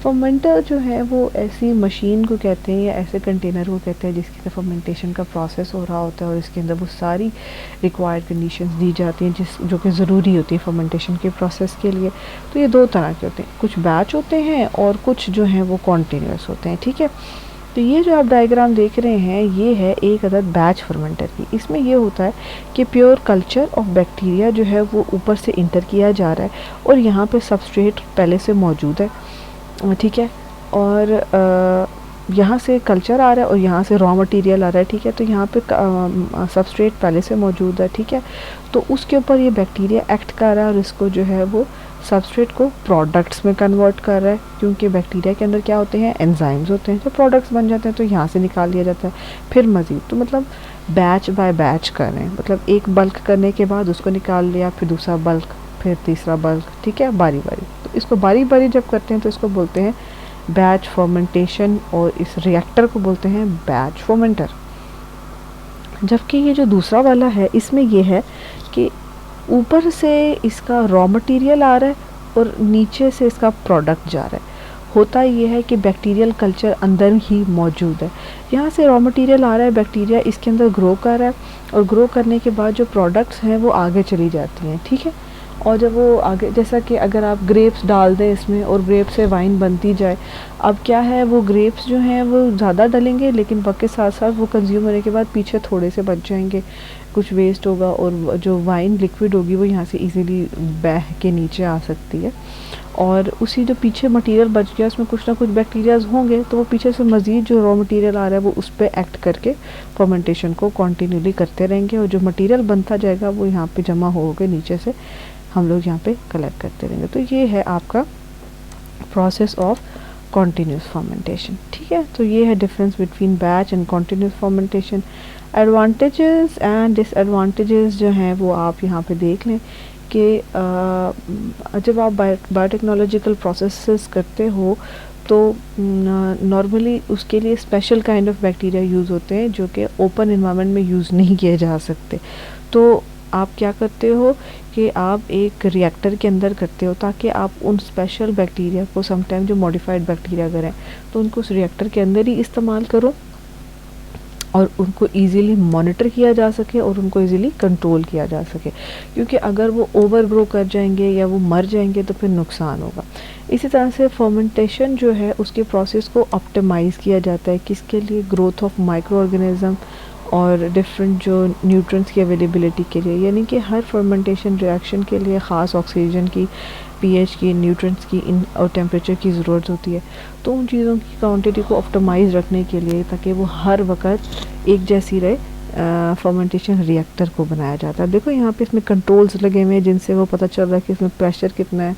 Fermenter जो है वो ऐसी मशीन को कहते हैं या ऐसे कंटेनर को कहते हैं जिसके अंदर फर्मेंटेशन का प्रोसेस हो रहा होता है और इसके अंदर वो सारी रिक्वायर्ड कंडीशंस दी जाती हैं जो कि ज़रूरी होती है फर्मेंटेशन के प्रोसेस के लिए। तो ये दो तरह के होते हैं, कुछ बैच होते हैं और कुछ जो हैं वो कॉन्टीन्यूस होते हैं, ठीक है। तो ये जो आप डायग्राम देख रहे हैं ये है एक अदद बैच फर्मेंटर की। इसमें ये होता है कि प्योर कल्चर ऑफ बैक्टीरिया जो है वो ऊपर से इंटर किया जा रहा है और यहाँ पे सबस्ट्रेट पहले से मौजूद है, ठीक है। और यहाँ से कल्चर आ रहा है और यहाँ से रॉ मटेरियल आ रहा है, ठीक है। तो यहाँ पे सबस्ट्रेट पहले से मौजूद है, ठीक है। तो उसके ऊपर ये बैक्टीरिया एक्ट कर रहा है और इसको जो है वो सबस्ट्रेट को प्रोडक्ट्स में कन्वर्ट कर रहा है, क्योंकि बैक्टीरिया के अंदर क्या होते हैं, एंजाइम्स होते हैं, जो प्रोडक्ट्स बन जाते हैं तो यहाँ से निकाल लिया जाता है फिर मज़ीद। तो मतलब बैच बाय बैच कर रहे हैं, मतलब एक बल्क करने के बाद उसको निकाल लिया, फिर दूसरा बल्क, फिर तीसरा बल्क, ठीक है, बारी बारी। तो इसको बारी बारी जब करते हैं तो इसको बोलते हैं बैच फर्मेंटेशन और इस रिएक्टर को बोलते हैं बैच फर्मेंटर। जबकि ये जो दूसरा वाला है इसमें ये है कि ऊपर से इसका रॉ मटेरियल आ रहा है और नीचे से इसका प्रोडक्ट जा रहा है। होता ये है कि बैक्टीरियल कल्चर अंदर ही मौजूद है, यहाँ से रॉ मटेरियल आ रहा है, बैक्टीरिया इसके अंदर ग्रो कर रहा है और ग्रो करने के बाद जो प्रोडक्ट्स हैं वो आगे चली जाती हैं, ठीक है। और जब वो आगे, जैसा कि अगर आप ग्रेप्स डाल दें इसमें और ग्रेप से वाइन बनती जाए, अब क्या है वो ग्रेप्स जो हैं वो ज़्यादा डलेंगे लेकिन वक्त के साथ साथ वो कंज्यूम होने के बाद पीछे थोड़े से बच जाएंगे, कुछ वेस्ट होगा और जो वाइन लिक्विड होगी वो यहाँ से इजीली बह के नीचे आ सकती है। और उसी जो पीछे मटेरियल बच गया उसमें कुछ ना कुछ बैक्टीरियाज होंगे तो वो पीछे से मज़ीद जो रॉ मटेरियल आ रहा है वो उस पर एक्ट करके फर्मेंटेशन को कंटिन्यूली करते रहेंगे और जो मटेरियल बनता जाएगा वो यहाँ पे जमा होकर नीचे से हम लोग यहाँ पे कलेक्ट करते रहेंगे। तो ये है आपका प्रोसेस ऑफ कॉन्टीन्यूस फर्मेंटेशन, ठीक है। तो ये है difference between batch and continuous fermentation. Advantages and disadvantages जो हैं वो आप यहाँ पे देख लें कि जब आप बायोटेक्नोलॉजिकल प्रोसेसेस करते हो तो नॉर्मली उसके लिए special kind of bacteria use होते हैं जो कि ओपन इन्वायरमेंट में यूज़ नहीं किए जा सकते। तो आप क्या करते हो कि आप एक रिएक्टर के अंदर करते हो ताकि आप उन स्पेशल बैक्टीरिया को, समटाइम जो मॉडिफाइड बैक्टीरिया करें तो उनको उस रिएक्टर के अंदर ही इस्तेमाल करो और उनको इजीली मॉनिटर किया जा सके और उनको इजीली कंट्रोल किया जा सके, क्योंकि अगर वो ओवर ग्रो कर जाएंगे या वो मर जाएंगे तो फिर नुकसान होगा। इसी तरह से फर्मेंटेशन जो है उसके प्रोसेस को ऑप्टिमाइज़ किया जाता है, किसके लिए, ग्रोथ ऑफ माइक्रो ऑर्गेनिज्म और डिफरेंट जो न्यूट्रिएंट्स की अवेलेबिलिटी के लिए, यानी कि हर फर्मेंटेशन रिएक्शन के लिए ख़ास ऑक्सीजन की, पीएच की, न्यूट्रिएंट्स की और टेम्परेचर की ज़रूरत होती है। तो उन चीज़ों की क्वांटिटी को ऑप्टिमाइज़ रखने के लिए ताकि वो हर वक्त एक जैसी रहे फर्मेंटेशन रिएक्टर को बनाया जाता है। देखो यहाँ पे इसमें कंट्रोल्स लगे हुए हैं जिनसे वो पता चल रहा है कि इसमें प्रेशर कितना है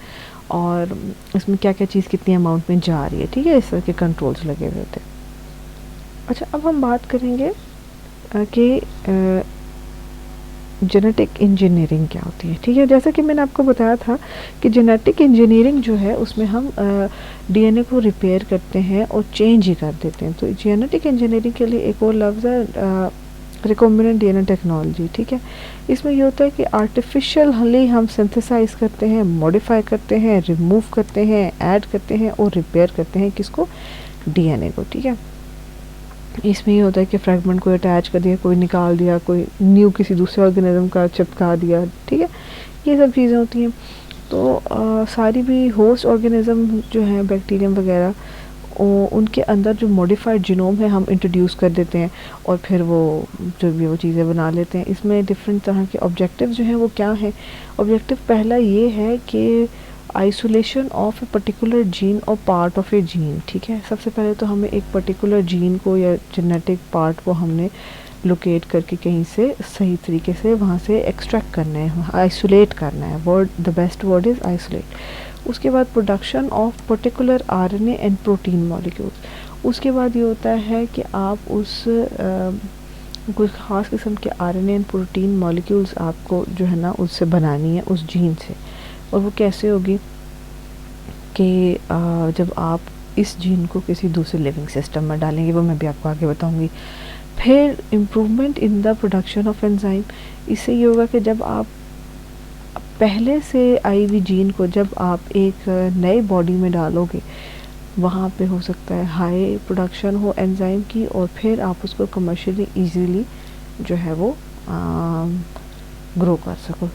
और इसमें क्या क्या चीज़ कितनी अमाउंट में जा रही है, ठीक है। इस तरह के कंट्रोल्स लगे हुए होते हैं। अच्छा, अब हम बात करेंगे कि जेनेटिक इंजीनियरिंग क्या होती है, ठीक है। जैसा कि मैंने आपको बताया था कि जेनेटिक इंजीनियरिंग जो है उसमें हम डीएनए को रिपेयर करते हैं और चेंज ही कर देते हैं। तो जेनेटिक इंजीनियरिंग के लिए एक और लफ्ज़ है रिकॉम्बिनेंट डीएनए टेक्नोलॉजी, ठीक है। इसमें ये होता है कि आर्टिफिशियली हम सिंथेसाइज करते हैं, मॉडिफाई करते हैं, रिमूव करते हैं, ऐड करते हैं और रिपेयर करते हैं किसको, डीएनए को, ठीक है। इसमें ये होता है कि फ्रैगमेंट को अटैच कर दिया, कोई निकाल दिया, कोई न्यू किसी दूसरे ऑर्गेनिज्म का चिपका दिया, ठीक है। ये सब चीज़ें होती हैं। तो सारी भी होस्ट ऑर्गेनिज्म जो हैं बैक्टीरियम वगैरह, उनके अंदर जो मॉडिफाइड जीनोम है हम इंट्रोड्यूस कर देते हैं और फिर वो जो भी वो चीज़ें बना लेते हैं। इसमें डिफरेंट तरह के ऑब्जेक्टिव जो हैं वो क्या है। ऑब्जेक्टिव पहला ये है कि isolation of a particular gene और पार्ट ऑफ ए जीन, ठीक है। सबसे पहले तो हमें एक पर्टिकुलर जीन को या जेनेटिक पार्ट को हमने लोकेट करके कहीं से सही तरीके से वहाँ से एक्सट्रैक्ट करना है, आइसोलेट करना है। Word, the best word is isolate. उसके बाद production of particular RNA and protein molecules. उसके बाद ये होता है कि आप उस कुछ ख़ास किस्म के आरएनए एंड प्रोटीन मॉलिक्यूल्स आपको जो है ना उससे बनानी है, उस जीन से। और वो कैसे होगी कि जब आप इस जीन को किसी दूसरे लिविंग सिस्टम में डालेंगे, वो मैं भी आपको आगे बताऊंगी। फिर improvement in the production of enzyme. इससे ये होगा कि जब आप पहले से आई हुई जीन को जब आप एक नए बॉडी में डालोगे वहाँ पे हो सकता है हाई प्रोडक्शन हो एंजाइम की, और फिर आप उसको कमर्शियली इजीली जो है वो ग्रो कर सको,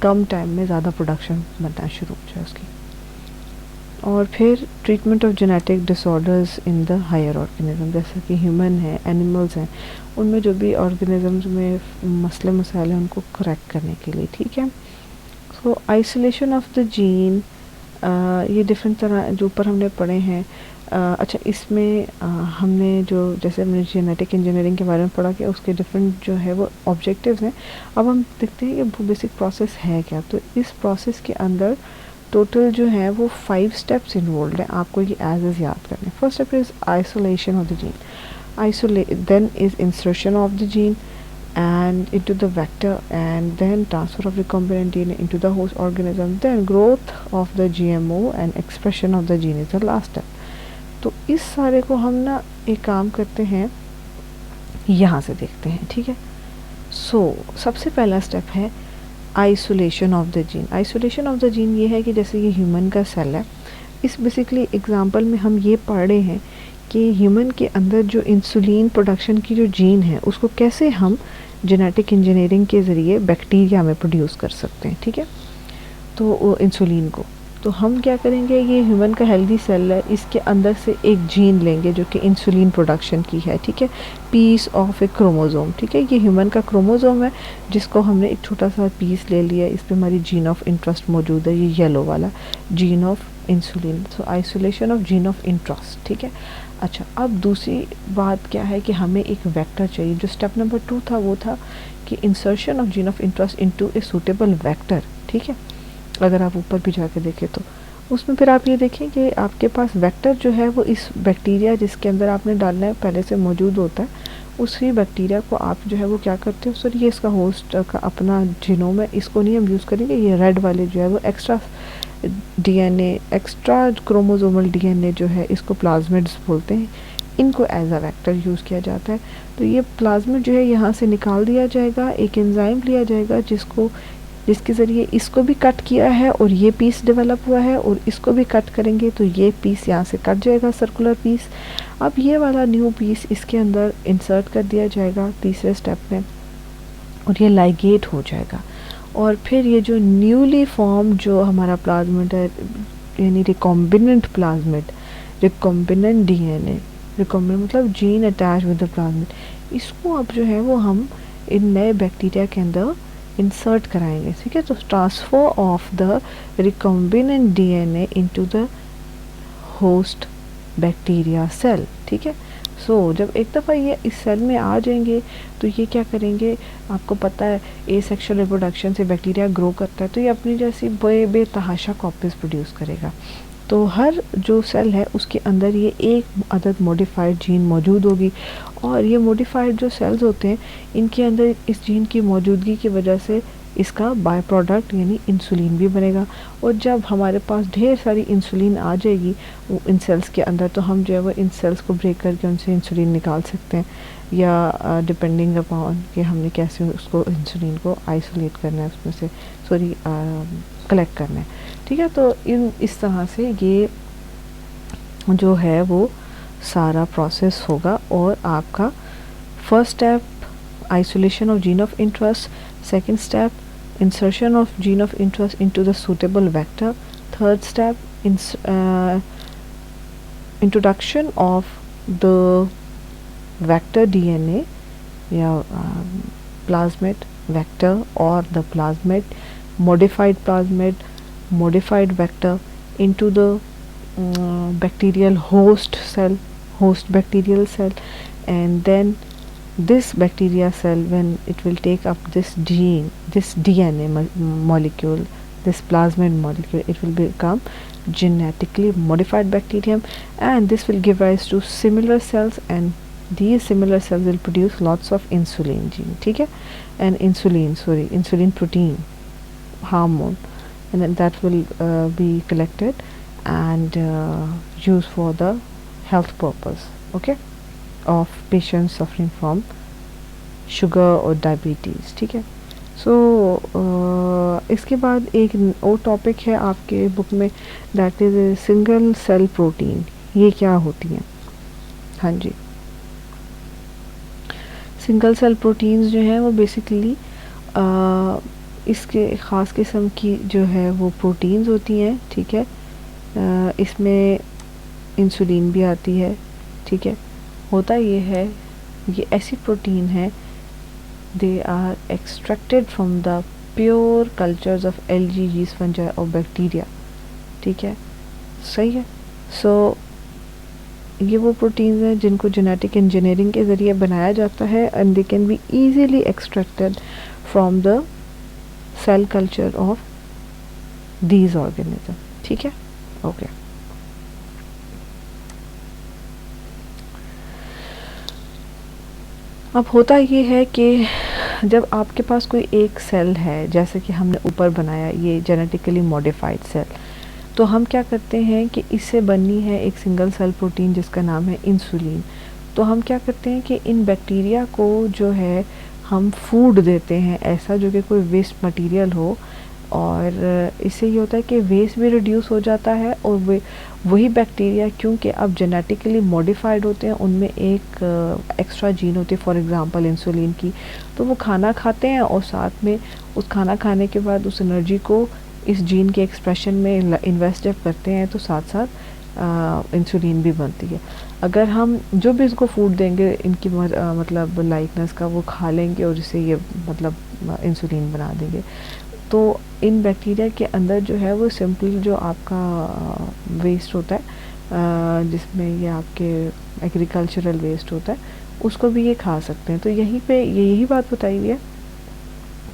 कम टाइम में ज़्यादा प्रोडक्शन बनना शुरू हो जाए उसकी। और फिर treatment of genetic disorders in the higher organism, जैसे कि ह्यूमन है, एनिमल्स हैं, उनमें जो भी ऑर्गेनिजम्स में मसले मसाइल हैं उनको करेक्ट करने के लिए, ठीक है। सो आइसोलेशन ऑफ द जीन, ये डिफरेंट तरह जो ऊपर हमने पढ़े हैं। अच्छा, इसमें हमने जो जैसे हमने जेनेटिक इंजीनियरिंग के बारे में पढ़ा कि उसके डिफरेंट जो है वो ऑब्जेक्टिव्स हैं। अब हम देखते हैं कि बेसिक प्रोसेस है क्या। तो इस प्रोसेस के अंदर टोटल जो है वो 5 स्टेप्स इन्वॉल्व हैं, आपको ये एज इज याद करने। First step is isolation of the gene, then is insertion of the gene and into the vector, and then transfer of recombinant DNA into the host organism, then growth of the GMO and expression of the gene is the last step. तो इस सारे को हम ना एक काम करते हैं, यहाँ से देखते हैं, ठीक है। सबसे पहला स्टेप है isolation of the gene. Isolation of the gene ये है कि जैसे ये ह्यूमन का सेल है, इस बेसिकली एग्जांपल में हम ये पढ़ रहे हैं कि ह्यूमन के अंदर जो इंसुलिन प्रोडक्शन की जो जीन है उसको कैसे हम जेनेटिक इंजीनियरिंग के ज़रिए बैक्टीरिया में प्रोड्यूस कर सकते हैं, ठीक है। तो इंसुलिन को तो हम क्या करेंगे, ये ह्यूमन का हेल्दी सेल है, इसके अंदर से एक जीन लेंगे जो कि इंसुलिन प्रोडक्शन की है, ठीक है, पीस ऑफ ए क्रोमोज़ोम, ठीक है। ये ह्यूमन का क्रोमोज़ोम है जिसको हमने एक छोटा सा पीस ले लिया, इस पर हमारी जीन ऑफ इंटरेस्ट मौजूद है, ये येलो वाला gene of insulin. So isolation of gene of interest, ठीक है। अच्छा, अब दूसरी बात क्या है कि हमें एक वेक्टर चाहिए। जो स्टेप नंबर 2 था वो था कि insertion of gene of interest into a suitable vector, ठीक है। अगर आप ऊपर भी जाके देखें तो उसमें फिर आप ये देखें कि आपके पास वेक्टर जो है वो इस बैक्टीरिया जिसके अंदर आपने डालना है पहले से मौजूद होता है, उसी बैक्टीरिया को आप जो है वो क्या करते हो, सर ये इसका होस्ट का अपना जीनोम है, इसको नहीं हम यूज़ करेंगे, ये रेड वाले जो है वो extra DNA, extra chromosomal DNA जो है इसको प्लाज्मिड्स बोलते हैं, इनको एज अ वेक्टर यूज़ किया जाता है। तो ये प्लाज्मिड जो है यहाँ से निकाल दिया जाएगा, एक एंजाइम लिया जाएगा जिसके ज़रिए इसको भी कट किया है और ये पीस डेवलप हुआ है, और इसको भी कट करेंगे तो ये पीस यहाँ से कट जाएगा, सर्कुलर पीस। अब ये वाला न्यू पीस इसके अंदर इंसर्ट कर दिया जाएगा तीसरे स्टेप में, और ये लाइगेट हो जाएगा। और फिर ये जो न्यूली फॉर्म जो हमारा प्लाज्मिड है, यानी recombinant plasmid, recombinant DNA, recombinant मतलब gene attach with the plasmid, इसको अब जो है वो हम इन नए बैक्टीरिया के अंदर इंसर्ट कराएंगे, ठीक है। तो transfer of the recombinant DNA into the host bacteria cell, ठीक है। जब एक दफ़ा ये इस सेल में आ जाएंगे तो ये क्या करेंगे, आपको पता है एसेक्सुअल रिप्रोडक्शन से बैक्टीरिया ग्रो करता है, तो ये अपनी जैसी बेतहाशा कॉपीज़ प्रोड्यूस करेगा। तो हर जो सेल है उसके अंदर ये एक अदद मॉडिफाइड जीन मौजूद होगी, और ये मॉडिफाइड जो सेल्स होते हैं इनके अंदर इस जीन की मौजूदगी की वजह से इसका बाय प्रोडक्ट यानी इंसुलिन भी बनेगा। और जब हमारे पास ढेर सारी इंसुलिन आ जाएगी वो इन सेल्स के अंदर, तो हम जो है वो इन सेल्स को ब्रेक करके उनसे इंसुलिन निकाल सकते हैं, या डिपेंडिंग अपॉन कि हमने कैसे उसको इंसुलिन को आइसोलेट करना है, उसमें से कलेक्ट करना है, ठीक है। तो इस तरह से ये जो है वो सारा प्रोसेस होगा, और आपका first step isolation of gene of interest, second step insertion of gene of interest into the suitable vector, third step introduction of the vector DNA या plasmid vector or the plasmid, modified vector into the bacterial host bacterial cell, and then this bacteria cell, when it will take up this gene, this DNA molecule, this plasmid molecule, it will become genetically modified bacterium, and this will give rise to similar cells, and these similar cells will produce lots of insulin gene, ठीक है, and insulin protein hormone, and then that will be collected and used for the health purpose, okay, of patients suffering from sugar और diabetes, ठीक है। इसके बाद एक और topic है आपके बुक में, that is single cell protein ये क्या होती हैं? हाँ जी, सिंगल सेल प्रोटीन्स जो हैं वो बेसिकली इसके ख़ास किस्म की जो है वो प्रोटीन्स होती हैं, ठीक है। इसमें इंसुलिन भी आती है, ठीक है। होता ये है, ये ऐसी प्रोटीन है, they are extracted from the pure cultures of algae, yeast, fungi और बैक्टीरिया, ठीक है, सही है। सो ये वो प्रोटीन्स हैं जिनको जेनेटिक इंजीनियरिंग के ज़रिए बनाया जाता है and they can be easily extracted from the cell culture of these organism, ठीक है, ओके। अब होता ये है कि जब आपके पास कोई एक सेल है, जैसे कि हमने ऊपर बनाया ये जेनेटिकली मॉडिफाइड सेल, तो हम क्या करते हैं कि इससे बनी है एक सिंगल सेल प्रोटीन जिसका नाम है इंसुलिन। तो हम क्या करते हैं कि इन बैक्टीरिया को जो है हम फूड देते हैं ऐसा जो कि कोई वेस्ट मटेरियल हो, और इससे ये होता है कि वेस्ट भी रिड्यूस हो जाता है, और वही बैक्टीरिया क्योंकि अब जेनेटिकली मॉडिफाइड होते हैं, उनमें एक एक्स्ट्रा जीन होती है, फॉर एग्जांपल इंसुलिन की, तो वो खाना खाते हैं और साथ में उस खाना खाने के बाद उस एनर्जी को इस जीन के एक्सप्रेशन में इन्वेस्ट जब करते हैं तो साथ साथ इंसुलिन भी बनती है। अगर हम जो भी इसको फूड देंगे इनकी मतलब लाइकनेस का वो खा लेंगे और इसे ये मतलब इंसुलिन बना देंगे। तो इन बैक्टीरिया के अंदर जो है वो सिंपल जो आपका वेस्ट होता है, जिसमें ये आपके एग्रीकल्चरल वेस्ट होता है, उसको भी ये खा सकते हैं। तो यहीं पे यही बात बताई हुई है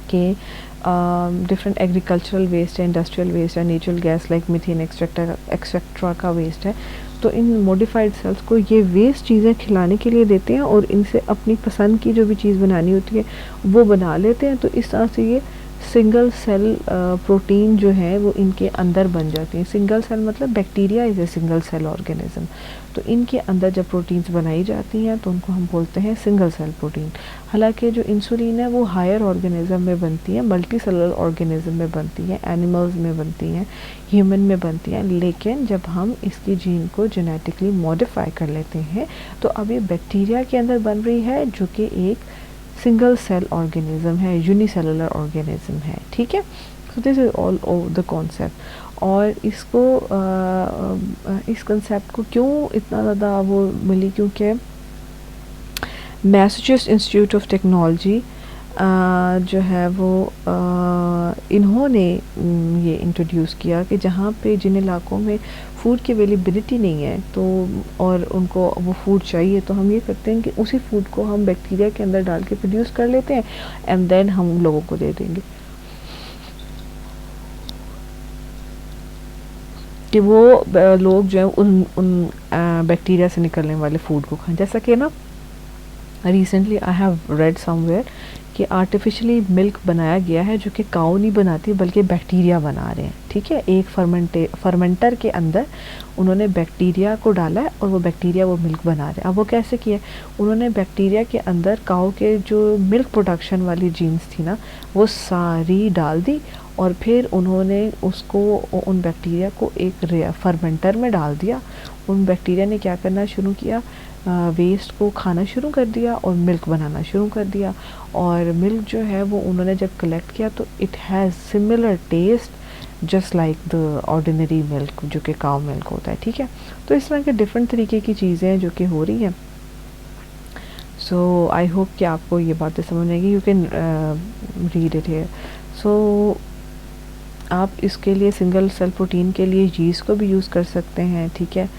कि डिफरेंट एग्रीकल्चरल वेस्ट है, इंडस्ट्रियल वेस्ट है, natural gas like methane etcetera का वेस्ट है, तो इन मॉडिफाइड सेल्स को ये वेस्ट चीज़ें खिलाने के लिए देते हैं और इनसे अपनी पसंद की जो भी चीज़ बनानी होती है वो बना लेते हैं। तो इस तरह से ये सिंगल सेल प्रोटीन जो है वो इनके अंदर बन जाती हैं। सिंगल सेल मतलब bacteria is a single cell organism, तो इनके अंदर जब प्रोटीन्स बनाई जाती हैं तो उनको हम बोलते हैं सिंगल सेल प्रोटीन। हालांकि जो इंसुलिन है वो हायर ऑर्गेनिज्म में बनती है, मल्टी सेलुलर ऑर्गेनिज्म में बनती है, एनिमल्स में बनती हैं, ह्यूमन में बनती हैं, लेकिन जब हम इसकी जीन को जेनेटिकली मॉडिफाई कर लेते हैं तो अब ये बैक्टीरिया के अंदर बन रही है जो कि एक सिंगल सेल ऑर्गेनिज्म है, यूनिसेलुलर ऑर्गेनिज्म है, ठीक है। So this is all over the concept. और इसको इस कंसेप्ट को क्यों इतना ज़्यादा वो मिली, क्योंकि मैसाचुसेट्स इंस्टीट्यूट ऑफ टेक्नोलॉजी जो है वो इन्होंने ये इंट्रोड्यूस किया कि जहाँ पे जिन इलाकों में फूड की अवेलेबिलिटी नहीं है तो और उनको वो फूड चाहिए, तो हम ये करते हैं कि उसी फूड को हम बैक्टीरिया के अंदर डाल के प्रोड्यूस कर लेते हैं एंड देन हम लोगों को दे देंगे कि वो लोग जो है उन बैक्टीरिया से निकलने वाले फूड को खाएं। जैसा कि ना recently I have read somewhere कि आर्टिफिशियली मिल्क बनाया गया है जो कि काऊ नहीं बनाती बल्कि बैक्टीरिया बना रहे हैं, ठीक है। एक फर्मेंटर के अंदर उन्होंने बैक्टीरिया को डाला है और वो बैक्टीरिया वो मिल्क बना रहे हैं। अब वो कैसे किया, उन्होंने बैक्टीरिया के अंदर काऊ के जो मिल्क प्रोडक्शन वाली जीन्स थी ना वो सारी डाल दी और फिर उन्होंने उसको उन बैक्टीरिया को एक फर्मेंटर में डाल दिया। उन बैक्टीरिया ने क्या करना शुरू किया, वेस्ट को खाना शुरू कर दिया और मिल्क बनाना शुरू कर दिया। और मिल्क जो है वो उन्होंने जब कलेक्ट किया तो it has similar taste just like the ordinary milk जो कि काउ मिल्क होता है, ठीक है। तो इस तरह के डिफरेंट तरीके की चीज़ें हैं जो कि हो रही हैं। सो आई होप कि आपको ये बातें समझ आएगी, you can read it here. So आप इसके लिए सिंगल सेल प्रोटीन के लिए यीस्ट को भी यूज़ कर सकते हैं, ठीक है।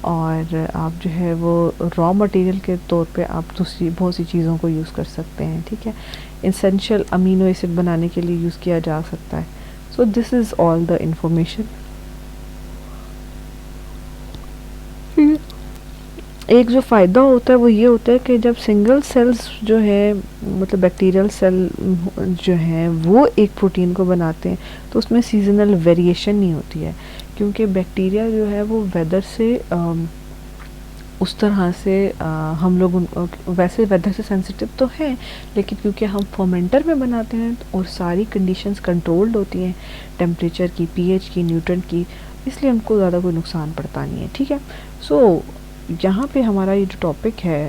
और आप जो है वो रॉ मटेरियल के तौर पे आप दूसरी बहुत सी चीज़ों को यूज़ कर सकते हैं, ठीक है। एसेंशियल अमीनो एसिड बनाने के लिए यूज़ किया जा सकता है। So this is all the information. एक जो फ़ायदा होता है वो ये होता है कि जब सिंगल सेल्स जो है मतलब बैक्टीरियल सेल जो हैं वो एक प्रोटीन को बनाते हैं तो उसमें सीजनल वेरिएशन नहीं होती है, क्योंकि बैक्टीरिया जो है वो वेदर से उस तरह से हम लोग वैसे वेदर से सेंसिटिव तो हैं, लेकिन क्योंकि हम फर्मेंटर में बनाते हैं और सारी कंडीशंस कंट्रोल्ड होती हैं, टेम्परेचर की, पीएच की, न्यूट्रेंट की, इसलिए हमको ज़्यादा कोई नुकसान पड़ता नहीं है, ठीक है। सो यहाँ पे हमारा ये जो टॉपिक है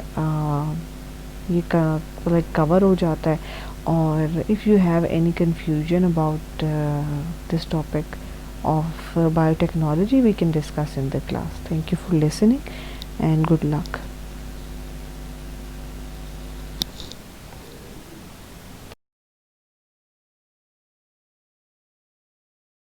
ये लाइक कवर हो जाता है। और if you have any confusion about this topic of biotechnology, we can discuss in the class. Thank you for listening and good luck.